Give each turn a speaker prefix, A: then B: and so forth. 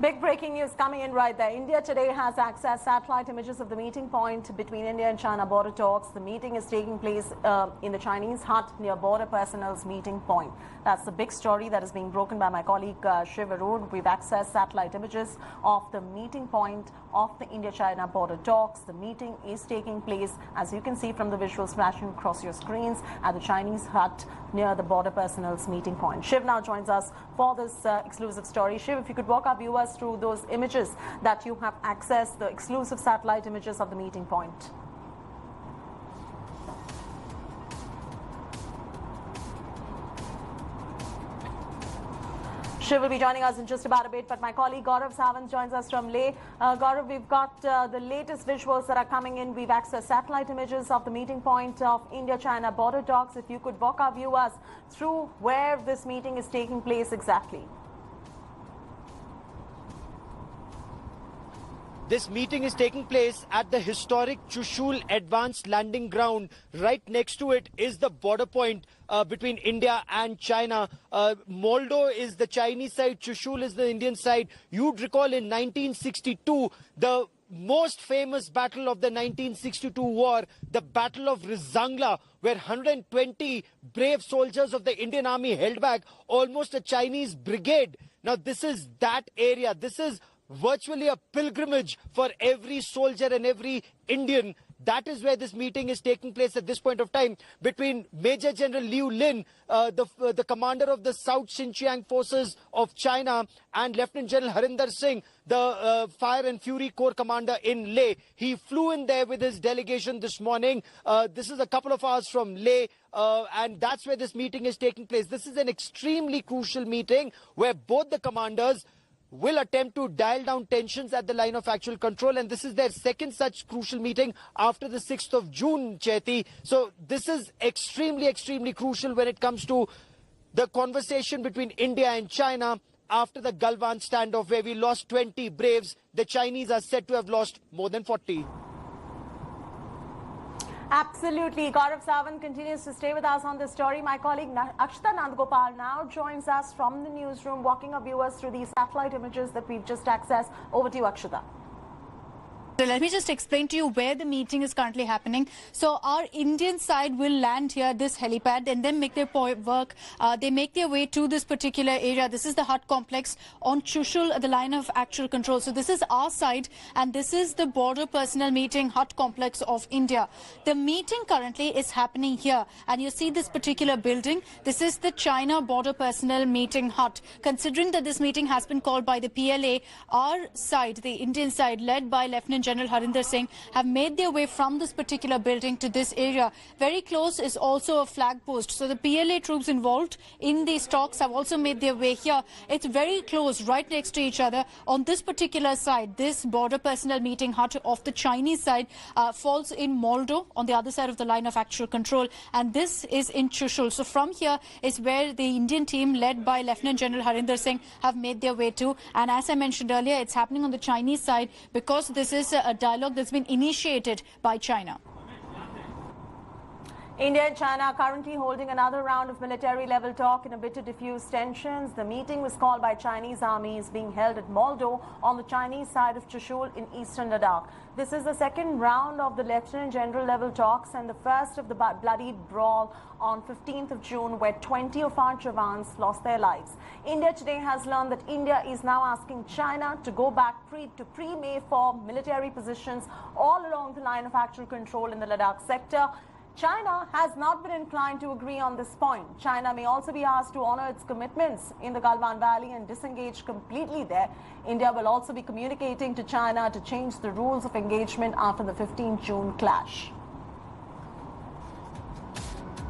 A: Big breaking news coming in right there. India today has accessed satellite images of the meeting point between India and China border talks. The meeting is taking place in the Chinese hut near border personnel's meeting point. That's the big story that is being broken by my colleague Shiv Arun. We've accessed satellite images of the meeting point of the India-China border talks. The meeting is taking place, as you can see from the visuals flashing across your screens, at the Chinese hut near the border personnel's meeting point. Shiv now joins us for this exclusive story. Shiv, if you could walk our viewers through those images that you have accessed, the exclusive satellite images of the meeting point. Shiv will be joining us in just about a bit, but my colleague Gaurav Sawant joins us from Leh. Gaurav, we've got the latest visuals that are coming in. We've accessed satellite images of the meeting point of India-China border talks. If you could walk our viewers through where this meeting is taking place exactly.
B: This meeting is taking place at the historic Chushul Advanced Landing Ground. Right next to it is the border point between India and China. Moldo is the Chinese side, Chushul is the Indian side. You'd recall in 1962, the most famous battle of the 1962 war, the Battle of Rizangla, where 120 brave soldiers of the Indian Army held back almost a Chinese brigade. Now, this is that area. This is virtually a pilgrimage for every soldier and every Indian. That is where this meeting is taking place at this point of time between Major General Liu Lin, the commander of the South Xinjiang forces of China, and Lieutenant General Harinder Singh, the Fire and Fury Corps commander in Leh. He flew in there with his delegation this morning. This is a couple of hours from Leh, and that's where this meeting is taking place. This is an extremely crucial meeting where both the commanders will attempt to dial down tensions at the line of actual control, and this is their second such crucial meeting after the 6th of June, Chaiti. So this is extremely crucial when it comes to the conversation between India and China after the Galwan standoff, where we lost 20 braves. The Chinese are said to have lost more than 40.
A: Absolutely. Gaurav Sawant continues to stay with us on this story. My colleague Akshita Nandgopal now joins us from the newsroom, walking our viewers through these satellite images that we've just accessed. Over to you, Akshita.
C: So let me just explain to you where the meeting is currently happening. So our Indian side will land here, this helipad, and then make their work. They make their way to this particular area. This is the hut complex on Chushul, the line of actual control. So this is our side, and this is the border personnel meeting hut complex of India. The meeting currently is happening here, and you see this particular building. This is the China border personnel meeting hut. Considering that this meeting has been called by the PLA, our side, the Indian side, led by Lieutenant General Harinder Singh, have made their way from this particular building to this area. Very close is also a flag post. So the PLA troops involved in these talks have also made their way here. It's very close, right next to each other. On this particular side, this border personnel meeting hut of the Chinese side falls in Moldo, on the other side of the line of actual control. And this is in Chushul. So from here is where the Indian team, led by Lieutenant General Harinder Singh, have made their way to. And as I mentioned earlier, it's happening on the Chinese side because this is a dialogue that's been initiated by China.
A: India and China are currently holding another round of military-level talk in a bid to diffuse tensions. The meeting was called by Chinese armies, being held at Moldo on the Chinese side of Chushul in eastern Ladakh. This is the second round of the Lieutenant General level talks and the first of the bloodied brawl on 15th of June, where 20 of our Jawans lost their lives. India today has learned that India is now asking China to go back to pre-May 4 military positions all along the line of actual control in the Ladakh sector. China has not been inclined to agree on this point. China may also be asked to honor its commitments in the Galwan Valley and disengage completely there. India will also be communicating to China to change the rules of engagement after the 15th June clash.